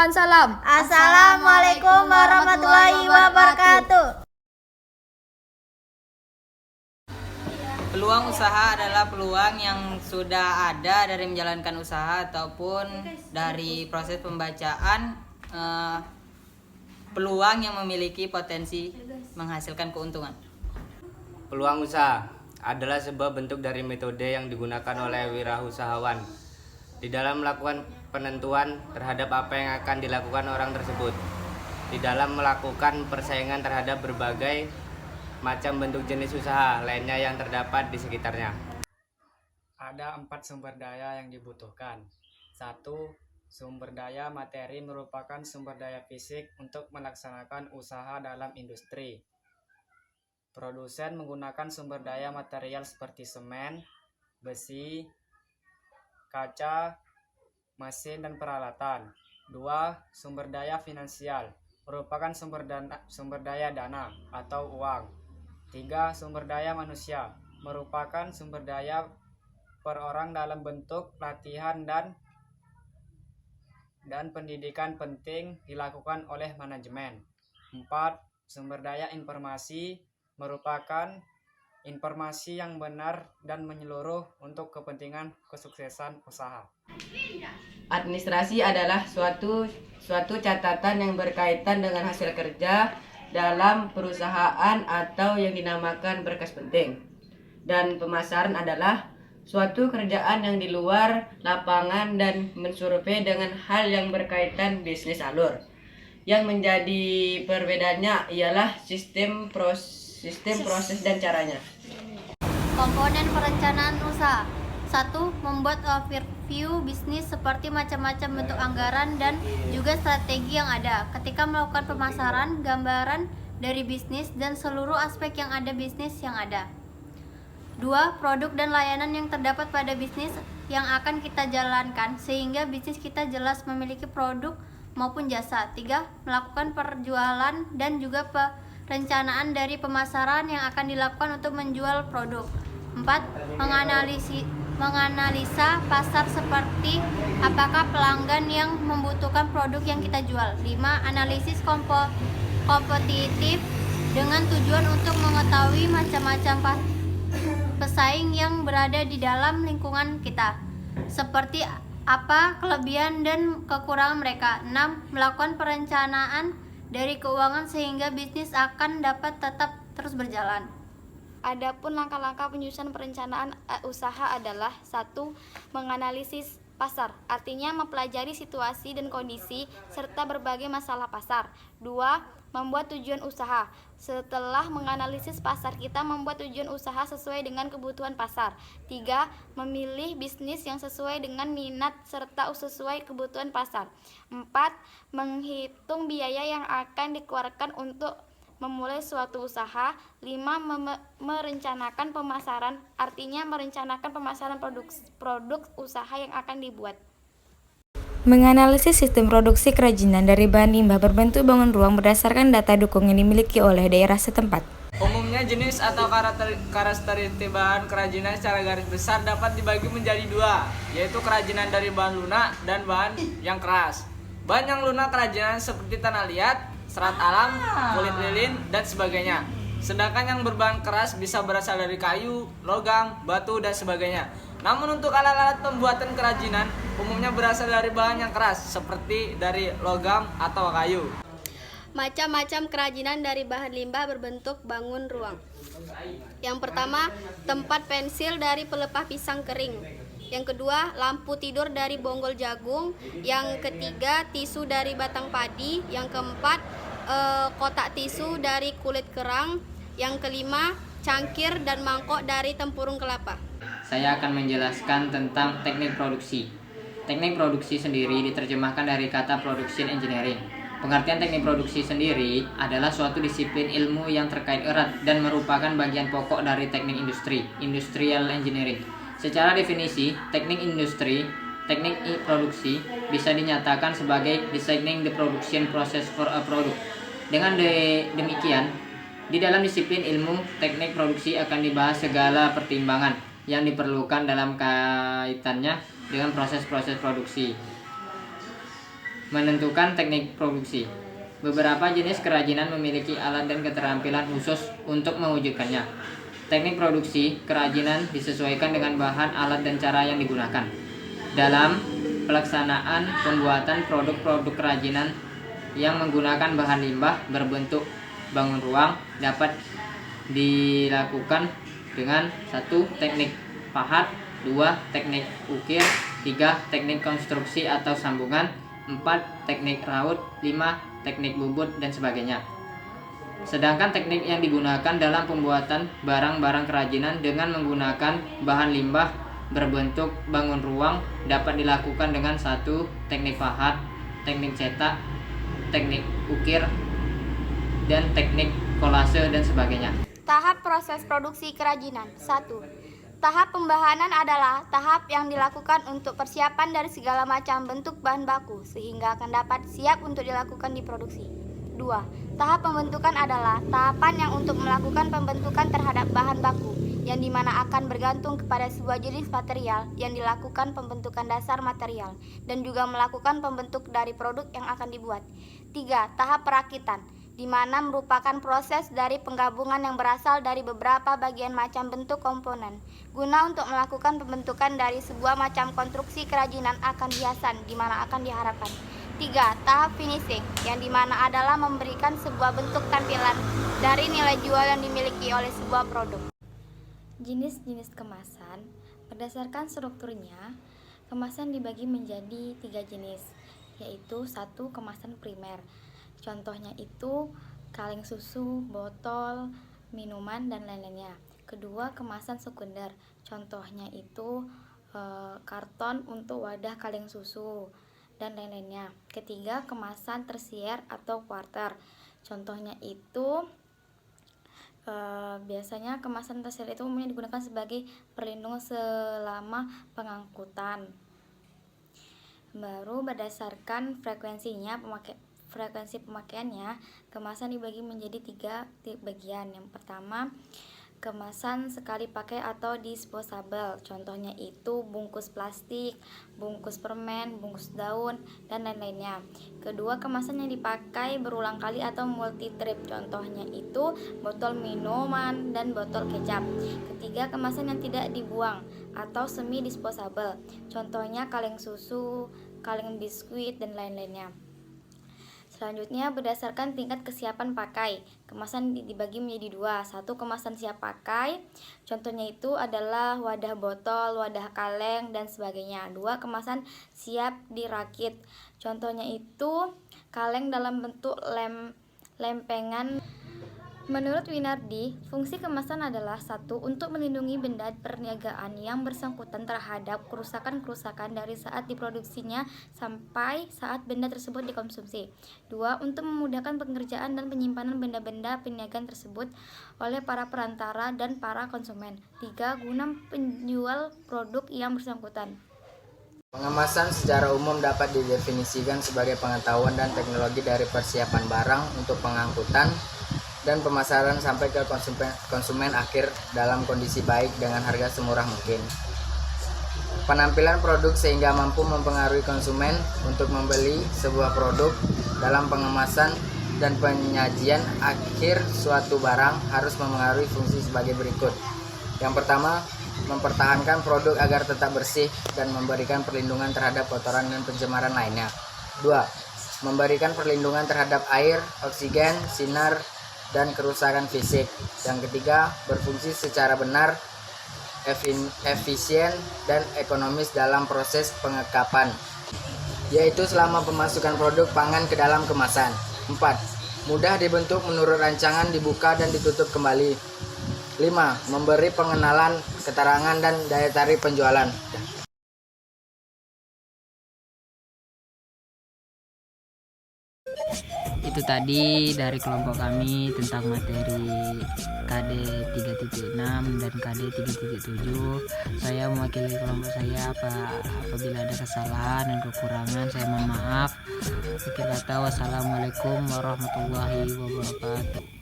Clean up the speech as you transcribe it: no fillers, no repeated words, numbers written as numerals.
Mohon salam. Assalamualaikum warahmatullahi wabarakatuh. Peluang usaha adalah peluang yang sudah ada dari menjalankan usaha ataupun dari proses pembacaan peluang yang memiliki potensi menghasilkan keuntungan. Peluang usaha adalah sebuah bentuk dari metode yang digunakan oleh wirausahawan di dalam melakukan penentuan terhadap apa yang akan dilakukan orang tersebut, di dalam melakukan persaingan terhadap berbagai macam bentuk jenis usaha lainnya yang terdapat di sekitarnya. Ada 4 sumber daya yang dibutuhkan. 1. Sumber daya materi merupakan sumber daya fisik untuk melaksanakan usaha dalam industri. Produsen menggunakan sumber daya material seperti semen, besi, kaca, mesin, dan peralatan. 2. Sumber daya finansial merupakan sumber daya dana atau uang. 3. Sumber daya manusia merupakan sumber daya per orang dalam bentuk latihan dan pendidikan penting dilakukan oleh manajemen. 4. Sumber daya informasi merupakan informasi yang benar dan menyeluruh untuk kepentingan kesuksesan usaha. Administrasi adalah suatu catatan yang berkaitan dengan hasil kerja dalam perusahaan atau yang dinamakan berkas penting. Dan pemasaran adalah suatu kerjaan yang di luar lapangan dan mensurvei dengan hal yang berkaitan bisnis alur. Yang menjadi perbedaannya ialah sistem proses dan caranya. Komponen perencanaan usaha. 1. Membuat overview bisnis seperti macam-macam bentuk anggaran dan juga strategi yang ada. Ketika melakukan pemasaran, gambaran dari bisnis dan seluruh aspek yang ada bisnis yang ada. 2. Produk dan layanan yang terdapat pada bisnis yang akan kita jalankan sehingga bisnis kita jelas memiliki produk maupun jasa. 3. Melakukan perjualan dan juga perencanaan dari pemasaran yang akan dilakukan untuk menjual produk. 4. Menganalisa pasar seperti apakah pelanggan yang membutuhkan produk yang kita jual. 5. Analisis kompetitif dengan tujuan untuk mengetahui macam-macam pesaing yang berada di dalam lingkungan kita, seperti apa kelebihan dan kekurangan mereka. 6. Melakukan perencanaan dari keuangan sehingga bisnis akan dapat tetap terus berjalan. Adapun langkah-langkah penyusunan perencanaan usaha adalah 1. Menganalisis pasar, artinya mempelajari situasi dan kondisi serta berbagai masalah pasar. 2. Membuat tujuan usaha. Setelah menganalisis pasar, kita membuat tujuan usaha sesuai dengan kebutuhan pasar. 3. Memilih bisnis yang sesuai dengan minat serta sesuai kebutuhan pasar. 4. Menghitung biaya yang akan dikeluarkan untuk memulai suatu usaha. 5. Merencanakan pemasaran, artinya merencanakan pemasaran produk usaha yang akan dibuat. Menganalisis sistem produksi kerajinan dari bahan limbah berbentuk bangun ruang berdasarkan data dukung yang dimiliki oleh daerah setempat. Umumnya jenis atau karakteristik bahan kerajinan secara garis besar dapat dibagi menjadi 2, yaitu kerajinan dari bahan lunak dan bahan yang keras. Bahan yang lunak kerajinan seperti tanah liat, serat alam, kulit lilin, dan sebagainya. Sedangkan yang berbahan keras bisa berasal dari kayu, logam, batu, dan sebagainya. Namun untuk alat-alat pembuatan kerajinan umumnya berasal dari bahan yang keras seperti dari logam atau kayu. Macam-macam kerajinan dari bahan limbah berbentuk bangun ruang. Yang pertama, tempat pensil dari pelepah pisang kering. Yang kedua, lampu tidur dari bonggol jagung. Yang ketiga, tisu dari batang padi. Yang keempat, kotak tisu dari kulit kerang. Yang kelima, cangkir dan mangkok dari tempurung kelapa. Saya akan menjelaskan tentang teknik produksi. Teknik produksi sendiri diterjemahkan dari kata production engineering. Pengertian teknik produksi sendiri adalah suatu disiplin ilmu yang terkait erat dan merupakan bagian pokok dari teknik industri, industrial engineering. Secara definisi, teknik produksi bisa dinyatakan sebagai designing the production process for a product. Dengan demikian, di dalam disiplin ilmu teknik produksi akan dibahas segala pertimbangan yang diperlukan dalam kaitannya dengan proses-proses produksi. Menentukan teknik produksi. Beberapa jenis kerajinan memiliki alat dan keterampilan khusus untuk mewujudkannya. Teknik produksi kerajinan disesuaikan dengan bahan, alat, dan cara yang digunakan. Dalam pelaksanaan pembuatan produk-produk kerajinan yang menggunakan bahan limbah berbentuk bangun ruang dapat dilakukan dengan 1. Teknik pahat, 2. Teknik ukir, 3. Teknik konstruksi atau sambungan, 4. Teknik raut, 5. Teknik bubut, dan sebagainya. Sedangkan teknik yang digunakan dalam pembuatan barang-barang kerajinan dengan menggunakan bahan limbah berbentuk bangun ruang dapat dilakukan dengan 1. Teknik pahat, teknik cetak, teknik ukir, dan teknik kolase, dan sebagainya. Tahap proses produksi kerajinan. 1. Tahap pembahanan adalah tahap yang dilakukan untuk persiapan dari segala macam bentuk bahan baku sehingga akan dapat siap untuk dilakukan di produksi. 2. Tahap pembentukan adalah tahapan yang untuk melakukan pembentukan terhadap bahan baku yang dimana akan bergantung kepada sebuah jenis material yang dilakukan pembentukan dasar material dan juga melakukan pembentuk dari produk yang akan dibuat. 3. Tahap perakitan, di mana merupakan proses dari penggabungan yang berasal dari beberapa bagian macam bentuk komponen guna untuk melakukan pembentukan dari sebuah macam konstruksi kerajinan akan hiasan di mana akan diharapkan. 3. Tahap finishing, yang dimana adalah memberikan sebuah bentuk tampilan dari nilai jual yang dimiliki oleh sebuah produk. Jenis-jenis kemasan. Berdasarkan strukturnya, kemasan dibagi menjadi 3 jenis, yaitu 1. Kemasan primer. Contohnya itu kaleng susu, botol, minuman, dan lain-lainnya. Kedua, kemasan sekunder. Contohnya itu karton untuk wadah kaleng susu dan lain-lainnya. Ketiga, kemasan tersier atau quarter. Contohnya itu biasanya kemasan tersier itu umumnya digunakan sebagai perlindung selama pengangkutan. Baru berdasarkan frekuensi pemakaiannya, kemasan dibagi menjadi 3 bagian. Yang pertama, kemasan sekali pakai atau disposable. Contohnya itu bungkus plastik, bungkus permen, bungkus daun, dan lain-lainnya. Kedua, kemasan yang dipakai berulang kali atau multi trip. Contohnya itu botol minuman dan botol kecap. Ketiga, kemasan yang tidak dibuang atau semi disposable. Contohnya kaleng susu, kaleng biskuit, dan lain-lainnya. Selanjutnya, berdasarkan tingkat kesiapan pakai, kemasan dibagi menjadi 2. 1. Kemasan siap pakai, contohnya itu adalah wadah botol, wadah kaleng, dan sebagainya. 2. Kemasan siap dirakit, contohnya itu kaleng dalam bentuk lempengan. Menurut Winardi, fungsi kemasan adalah 1. Untuk melindungi benda perniagaan yang bersangkutan terhadap kerusakan-kerusakan dari saat diproduksinya sampai saat benda tersebut dikonsumsi. 2. Untuk memudahkan pengerjaan dan penyimpanan benda-benda perniagaan tersebut oleh para perantara dan para konsumen. 3. Guna penjual produk yang bersangkutan. Pengemasan secara umum dapat didefinisikan sebagai pengetahuan dan teknologi dari persiapan barang untuk pengangkutan dan pemasaran sampai ke konsumen akhir dalam kondisi baik dengan harga semurah mungkin. Penampilan produk sehingga mampu mempengaruhi konsumen untuk membeli sebuah produk. Dalam pengemasan dan penyajian akhir suatu barang harus mempengaruhi fungsi sebagai berikut. Yang pertama, mempertahankan produk agar tetap bersih dan memberikan perlindungan terhadap kotoran dan pencemaran lainnya. 2. Memberikan perlindungan terhadap air, oksigen, sinar, dan kerusakan fisik. Yang ketiga, berfungsi secara benar, efisien, dan ekonomis dalam proses pengekapan, yaitu selama pemasukan produk pangan ke dalam kemasan. 4. Mudah dibentuk menurut rancangan, dibuka dan ditutup kembali. 5. Memberi pengenalan, keterangan, dan daya tarik penjualan. Itu tadi dari kelompok kami tentang materi KD 3.6 dan KD 3.7. Saya mewakili kelompok saya, apabila ada kesalahan dan kekurangan saya mohon maaf. Akhir kata, wassalamualaikum warahmatullahi wabarakatuh.